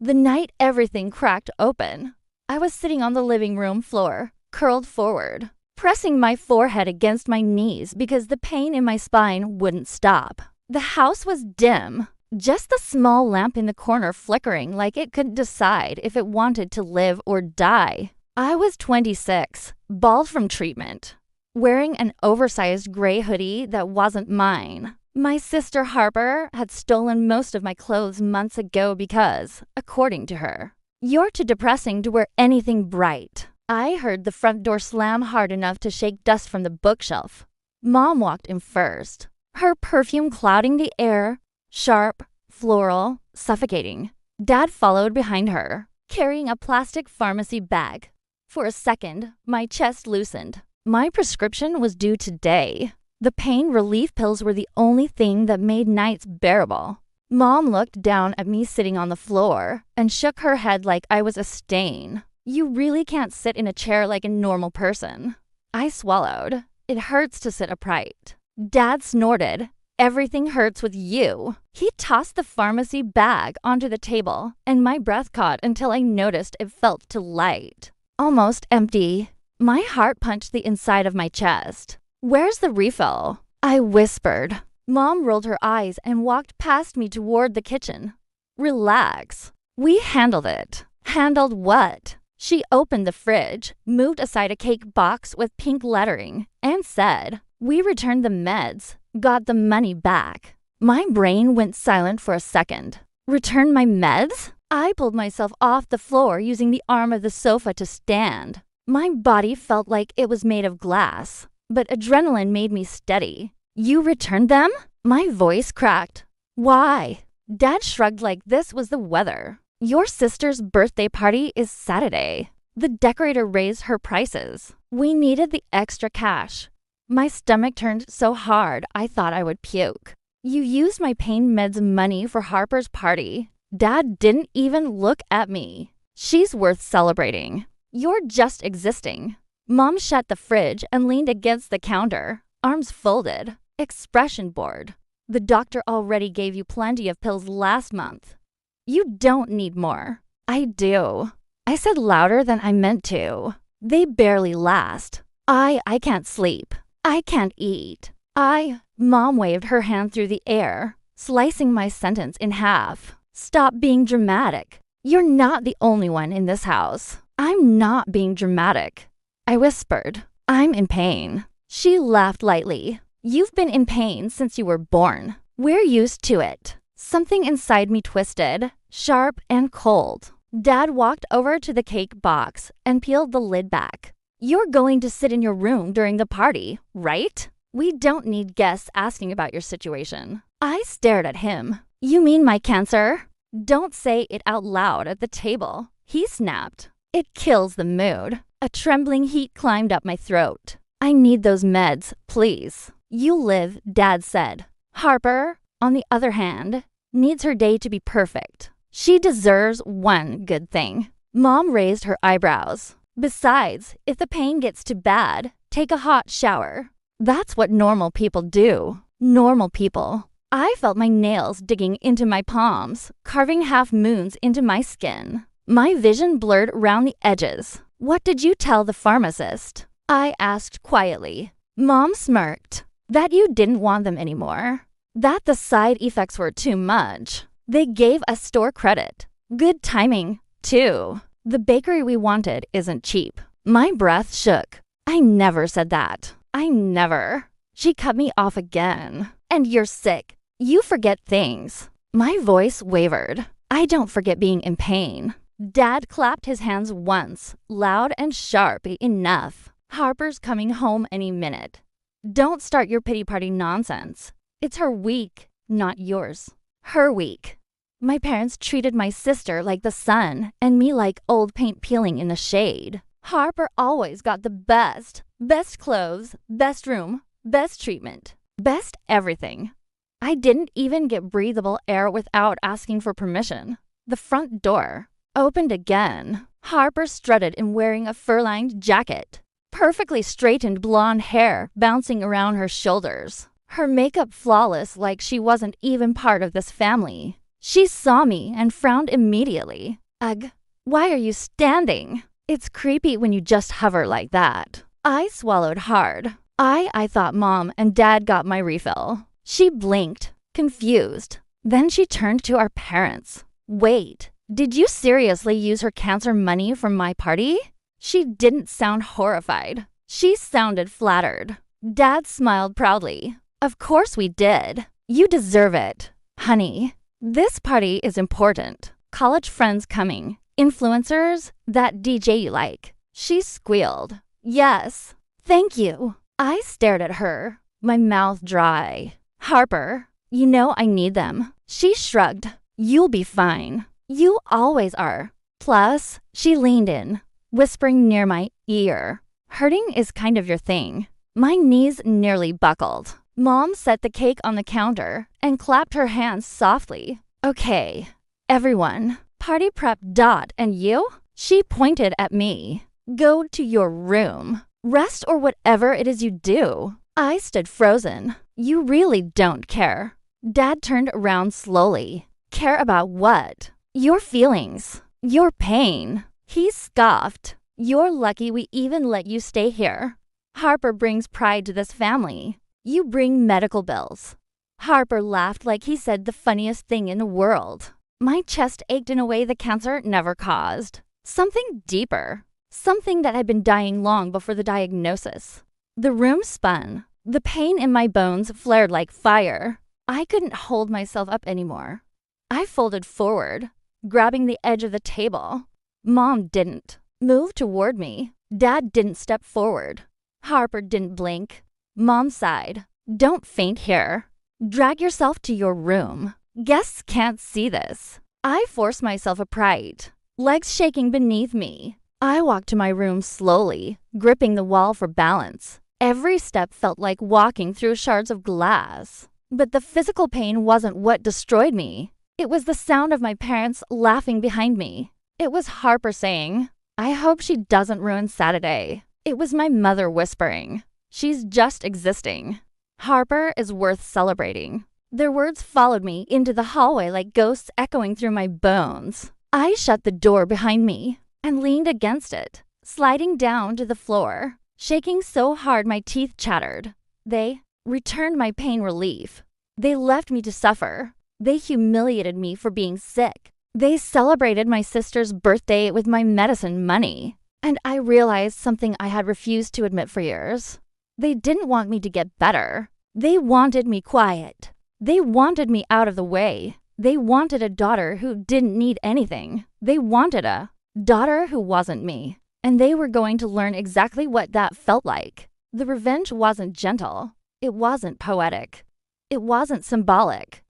The night everything cracked open, I was sitting on the living room floor, curled forward, pressing my forehead against my knees because the pain in my spine wouldn't stop. The house was dim, just the small lamp in the corner flickering like it couldn't decide if it wanted to live or die. I was 26, bald from treatment, wearing an oversized gray hoodie that wasn't mine. My sister Harper had stolen most of my clothes months ago because, according to her, "You're too depressing to wear anything bright." I heard the front door slam hard enough to shake dust from the bookshelf. Mom walked in first, her perfume clouding the air, sharp, floral, suffocating. Dad followed behind her, carrying a plastic pharmacy bag. For a second, my chest loosened. My prescription was due today. The pain relief pills were the only thing that made nights bearable. Mom looked down at me sitting on the floor and shook her head like I was a stain. "You really can't sit in a chair like a normal person." I swallowed. It hurts to sit upright. Dad snorted. "Everything hurts with you." He tossed the pharmacy bag onto the table, and my breath caught until I noticed it felt too light. Almost empty. My heart punched the inside of my chest. "Where's the refill?" I whispered. Mom rolled her eyes and walked past me toward the kitchen. "Relax. We handled it." "Handled what?" She opened the fridge, moved aside a cake box with pink lettering, and said, "We returned the meds, got the money back." My brain went silent for a second. Return my meds? I pulled myself off the floor using the arm of the sofa to stand. My body felt like it was made of glass, but adrenaline made me steady. "You returned them?" My voice cracked. "Why?" Dad shrugged like this was the weather. "Your sister's birthday party is Saturday. The decorator raised her prices. We needed the extra cash." My stomach turned so hard I thought I would puke. "You used my pain meds money for Harper's party." Dad didn't even look at me. "She's worth celebrating. You're just existing." Mom shut the fridge and leaned against the counter, arms folded, expression bored. "The doctor already gave you plenty of pills last month. You don't need more." "I do." I said louder than I meant to. "They barely last. I can't sleep. I can't eat. Mom waved her hand through the air, slicing my sentence in half. "Stop being dramatic. You're not the only one in this house." "I'm not being dramatic." I whispered. "I'm in pain." She laughed lightly. "You've been in pain since you were born. We're used to it." Something inside me twisted, sharp and cold. Dad walked over to the cake box and peeled the lid back. "You're going to sit in your room during the party, right? We don't need guests asking about your situation." I stared at him. "You mean my cancer?" "Don't say it out loud at the table," he snapped. "It kills the mood." A trembling heat climbed up my throat. "I need those meds, please." "You live," Dad said. "Harper, on the other hand, needs her day to be perfect. She deserves one good thing." Mom raised her eyebrows. "Besides, if the pain gets too bad, take a hot shower." That's what normal people do. Normal people. I felt my nails digging into my palms, carving half moons into my skin. My vision blurred around the edges. "What did you tell the pharmacist?" I asked quietly. Mom smirked. "That you didn't want them anymore. That the side effects were too much. They gave us store credit. Good timing, too. The bakery we wanted isn't cheap." My breath shook. "I never said that. I never." She cut me off again. "And you're sick. You forget things." My voice wavered. "I don't forget being in pain." Dad clapped his hands once, loud and sharp enough. "Harper's coming home any minute. Don't start your pity party nonsense. It's her week, not yours. Her week." My parents treated my sister like the sun and me like old paint peeling in the shade. Harper always got the best clothes, best room, best treatment, best everything. I didn't even get breathable air without asking for permission. The front door opened again. Harper strutted in wearing a fur-lined jacket, perfectly straightened blonde hair bouncing around her shoulders. Her makeup flawless like she wasn't even part of this family. She saw me and frowned immediately. Ugh, why are you standing? It's creepy when you just hover like that. I swallowed hard. I thought Mom and Dad got my refill. She blinked, confused. Then she turned to our parents. Wait, did you seriously use her cancer money from my party? She didn't sound horrified. She sounded flattered. Dad smiled proudly. Of course we did. You deserve it. Honey, this party is important. College friends coming. Influencers, that DJ you like. She squealed. Yes, thank you. I stared at her, my mouth dry. Harper, you know I need them. She shrugged. You'll be fine. You always are. Plus, she leaned in, whispering near my ear. Hurting is kind of your thing. My knees nearly buckled. Mom set the cake on the counter and clapped her hands softly. Okay, everyone, party prep. And you? She pointed at me. Go to your room. Rest or whatever it is you do. I stood frozen. You really don't care. Dad turned around slowly. Care about what? Your feelings. Your pain. He scoffed. You're lucky we even let you stay here. Harper brings pride to this family. You bring medical bills. Harper laughed like he said the funniest thing in the world. My chest ached in a way the cancer never caused. Something deeper. Something that had been dying long before the diagnosis. The room spun. The pain in my bones flared like fire. I couldn't hold myself up anymore. I folded forward, grabbing the edge of the table. Mom didn't move toward me. Dad didn't step forward. Harper didn't blink. Mom sighed. Don't faint here. Drag yourself to your room. Guests can't see this. I forced myself upright, legs shaking beneath me. I walked to my room slowly, gripping the wall for balance. Every step felt like walking through shards of glass. But the physical pain wasn't what destroyed me. It was the sound of my parents laughing behind me. It was Harper saying, I hope she doesn't ruin Saturday. It was my mother whispering, she's just existing. Harper is worth celebrating. Their words followed me into the hallway like ghosts echoing through my bones. I shut the door behind me and leaned against it, sliding down to the floor, shaking so hard my teeth chattered. They returned my pain relief. They left me to suffer. They humiliated me for being sick. They celebrated my sister's birthday with my medicine money. And I realized something I had refused to admit for years. They didn't want me to get better. They wanted me quiet. They wanted me out of the way. They wanted a daughter who didn't need anything. They wanted a daughter who wasn't me. And they were going to learn exactly what that felt like. The revenge wasn't gentle. It wasn't poetic. It wasn't symbolic.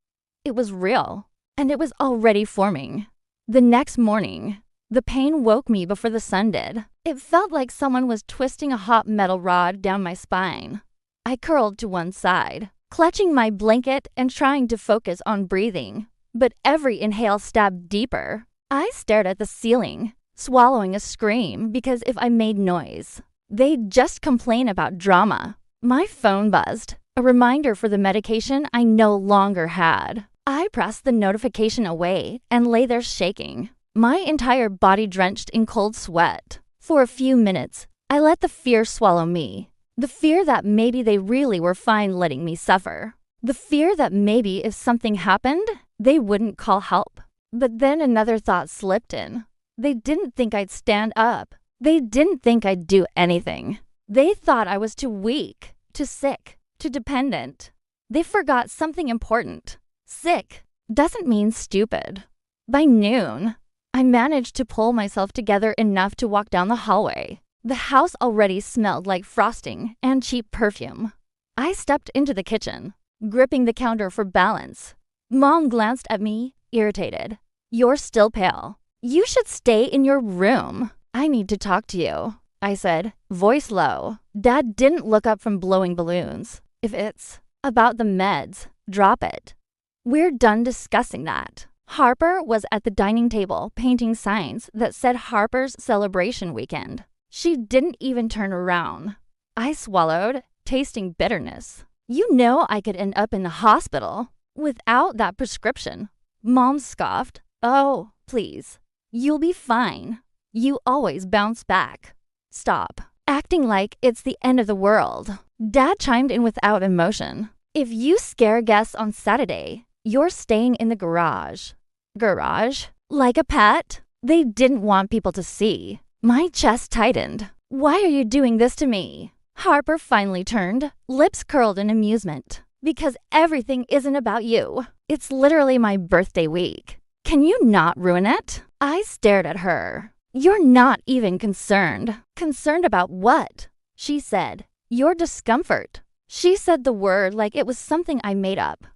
It was real. And it was already forming. The next morning, the pain woke me before the sun did. It felt like someone was twisting a hot metal rod down my spine. I curled to one side, clutching my blanket and trying to focus on breathing. But every inhale stabbed deeper. I stared at the ceiling, swallowing a scream because if I made noise, they'd just complain about drama. My phone buzzed, a reminder for the medication I no longer had. I pressed the notification away and lay there shaking, my entire body drenched in cold sweat. For a few minutes, I let the fear swallow me. The fear that maybe they really were fine letting me suffer. The fear that maybe if something happened, they wouldn't call help. But then another thought slipped in. They didn't think I'd stand up. They didn't think I'd do anything. They thought I was too weak, too sick, too dependent. They forgot something important. Sick doesn't mean stupid. By noon, I managed to pull myself together enough to walk down the hallway. The house already smelled like frosting and cheap perfume. I stepped into the kitchen, gripping the counter for balance. Mom glanced at me, irritated. You're still pale. You should stay in your room. I need to talk to you, I said, voice low. Dad didn't look up from blowing balloons. If it's about the meds, drop it. We're done discussing that. Harper was at the dining table painting signs that said Harper's celebration weekend. She didn't even turn around. I swallowed, tasting bitterness. You know I could end up in the hospital without that prescription. Mom scoffed. Oh, please. You'll be fine. You always bounce back. Stop acting like it's the end of the world. Dad chimed in without emotion. If you scare guests on Saturday, you're staying in the garage. Garage? Like a pet? They didn't want people to see. My chest tightened. Why are you doing this to me? Harper finally turned, lips curled in amusement. Because everything isn't about you. It's literally my birthday week. Can you not ruin it? I stared at her. You're not even concerned. Concerned about what? She said. Your discomfort. She said the word like it was something I made up.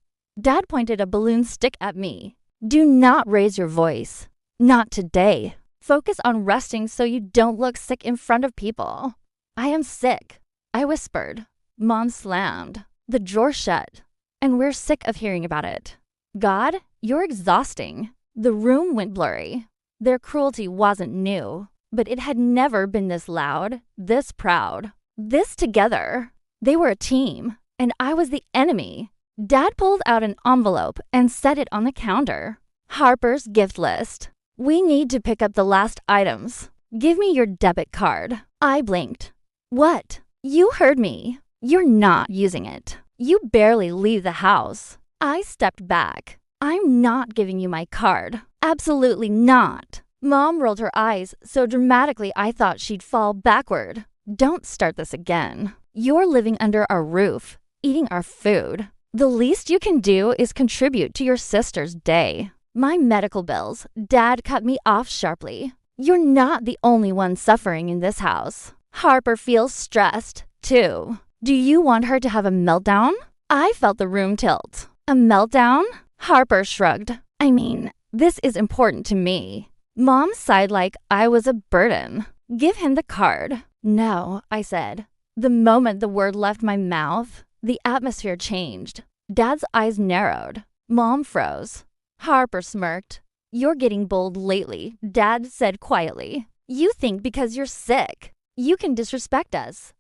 Dad pointed a balloon stick at me. Do not raise your voice. Not today. Focus on resting so you don't look sick in front of people. I am sick, I whispered. Mom slammed. The drawer shut. And we're sick of hearing about it. God, you're exhausting. The room went blurry. Their cruelty wasn't new, but it had never been this loud, this proud, this together. They were a team, and I was the enemy. Dad pulled out an envelope and set it on the counter. Harper's gift list. We need to pick up the last items. Give me your debit card. I blinked. What? You heard me. You're not using it. You barely leave the house. I stepped back. I'm not giving you my card. Absolutely not. Mom rolled her eyes so dramatically I thought she'd fall backward. Don't start this again. You're living under our roof, eating our food. The least you can do is contribute to your sister's day. My medical bills. Dad cut me off sharply. You're not the only one suffering in this house. Harper feels stressed, too. Do you want her to have a meltdown? I felt the room tilt. A meltdown? Harper shrugged. I mean, this is important to me. Mom sighed like I was a burden. Give him the card. No, I said. The moment the word left my mouth, the atmosphere changed. Dad's eyes narrowed. Mom froze. Harper smirked. You're getting bold lately, Dad said quietly. You think because you're sick, you can disrespect us.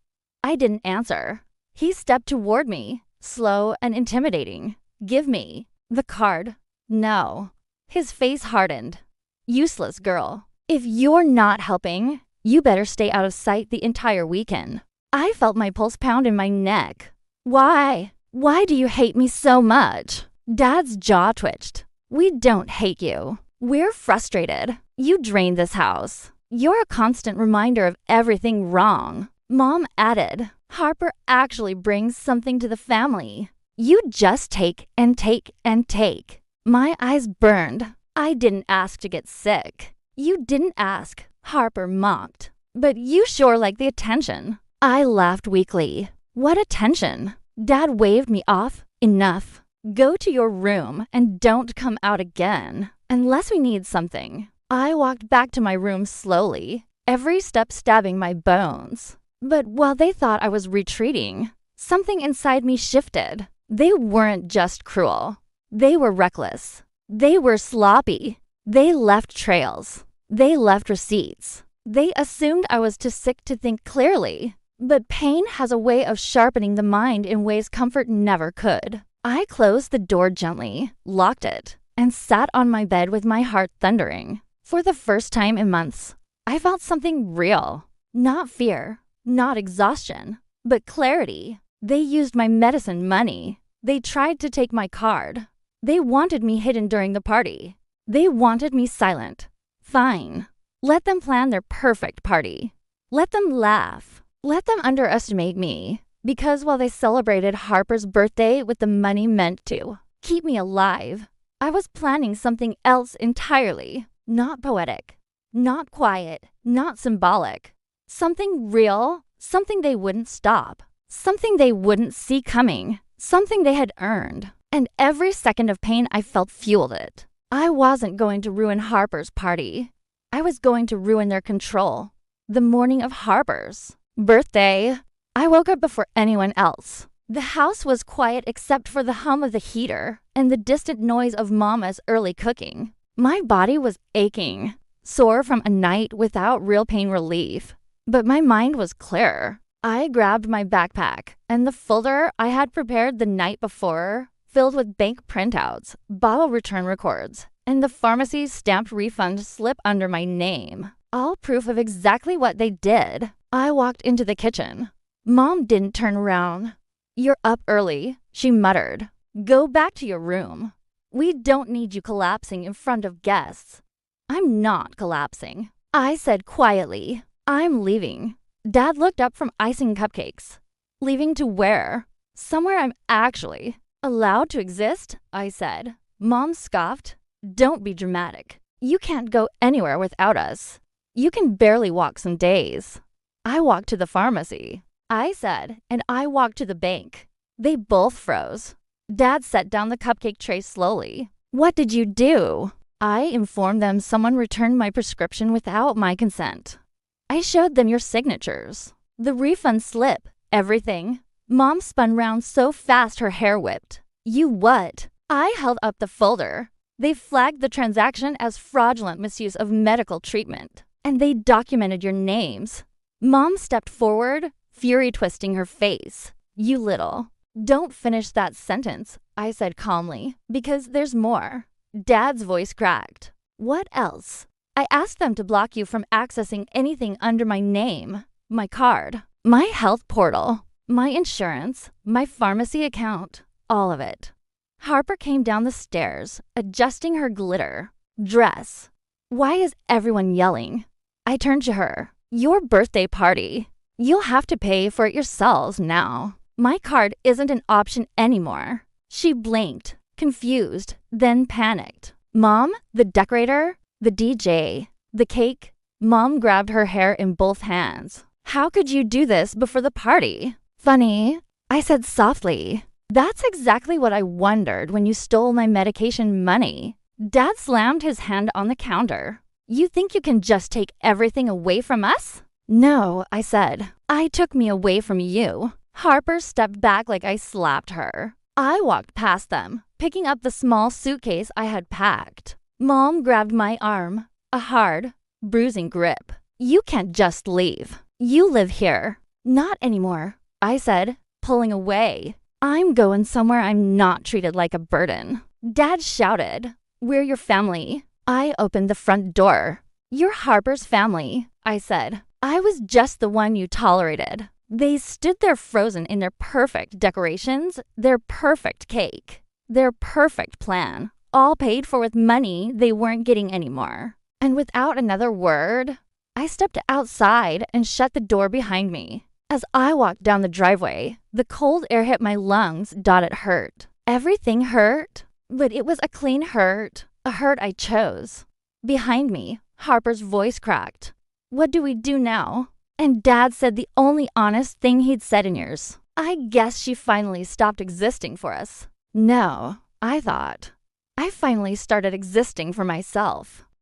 I didn't answer. He stepped toward me, slow and intimidating. Give me the card. No. His face hardened. Useless girl. If you're not helping, you better stay out of sight the entire weekend. I felt my pulse pound in my neck. Why? Why do you hate me so much? Dad's jaw twitched. We don't hate you. We're frustrated. You drained this house. You're a constant reminder of everything wrong. Mom added, Harper actually brings something to the family. You just take and take and take. My eyes burned. I didn't ask to get sick. You didn't ask, Harper mocked. But you sure like the attention. I laughed weakly. What attention? Dad waved me off. Enough. Go to your room and don't come out again, unless we need something. I walked back to my room slowly, every step stabbing my bones. But while they thought I was retreating, something inside me shifted. They weren't just cruel. They were reckless. They were sloppy. They left trails. They left receipts. They assumed I was too sick to think clearly. But pain has a way of sharpening the mind in ways comfort never could. I closed the door gently, locked it, and sat on my bed with my heart thundering. For the first time in months, I felt something real. Not fear, not exhaustion, but clarity. They used my medicine money. They tried to take my card. They wanted me hidden during the party. They wanted me silent. Fine. Let them plan their perfect party. Let them laugh. Let them underestimate me. Because while they celebrated Harper's birthday with the money meant to keep me alive, I was planning something else entirely. Not poetic, not quiet, not symbolic. Something real, something they wouldn't stop, something they wouldn't see coming, something they had earned. And every second of pain I felt fueled it. I wasn't going to ruin Harper's party. I was going to ruin their control. The morning of Harper's birthday, I woke up before anyone else. The house was quiet except for the hum of the heater and the distant noise of Mama's early cooking. My body was aching, sore from a night without real pain relief. But my mind was clear. I grabbed my backpack and the folder I had prepared the night before filled with bank printouts, bottle return records, and the pharmacy's stamped refund slip under my name. All proof of exactly what they did. I walked into the kitchen. Mom didn't turn around. "You're up early," she muttered. "Go back to your room. We don't need you collapsing in front of guests." "I'm not collapsing," I said quietly. "I'm leaving." Dad looked up from icing cupcakes. "Leaving to where?" "Somewhere I'm actually allowed to exist," I said. Mom scoffed. "Don't be dramatic. You can't go anywhere without us. You can barely walk some days." "I walked to the pharmacy," I said, "and I walked to the bank." They both froze. Dad set down the cupcake tray slowly. "What did you do?" "I informed them someone returned my prescription without my consent. I showed them your signatures. The refund slip, everything." Mom spun round so fast her hair whipped. "You what?" I held up the folder. "They flagged the transaction as fraudulent misuse of medical treatment, and they documented your names." Mom stepped forward, fury twisting her face. "You little." "Don't finish that sentence," I said calmly, "because there's more." Dad's voice cracked. "What else?" "I asked them to block you from accessing anything under my name. My card, my health portal, my insurance, my pharmacy account, all of it." Harper came down the stairs, adjusting her glitter dress. "Why is everyone yelling?" I turned to her. "Your birthday party. You'll have to pay for it yourselves now. My card isn't an option anymore." She blinked, confused, then panicked. "Mom, the decorator, the DJ, the cake." Mom grabbed her hair in both hands. "How could you do this before the party?" "Funny," I said softly. "That's exactly what I wondered when you stole my medication money." Dad slammed his hand on the counter. "You think you can just take everything away from us?" "No," I said. "I took me away from you." Harper stepped back like I slapped her. I walked past them, picking up the small suitcase I had packed. Mom grabbed my arm, a hard, bruising grip. "You can't just leave. You live here." "Not anymore," I said, pulling away. "I'm going somewhere I'm not treated like a burden." Dad shouted, "We're your family." I opened the front door. "You're Harper's family," I said. "I was just the one you tolerated." They stood there frozen in their perfect decorations, their perfect cake, their perfect plan, all paid for with money they weren't getting anymore. And without another word, I stepped outside and shut the door behind me. As I walked down the driveway, the cold air hit my lungs. It hurt. Everything hurt, but it was a clean hurt, a hurt I chose. Behind me, Harper's voice cracked. "What do we do now?" And Dad said the only honest thing he'd said in years. "I guess she finally stopped existing for us." No, I thought. I finally started existing for myself.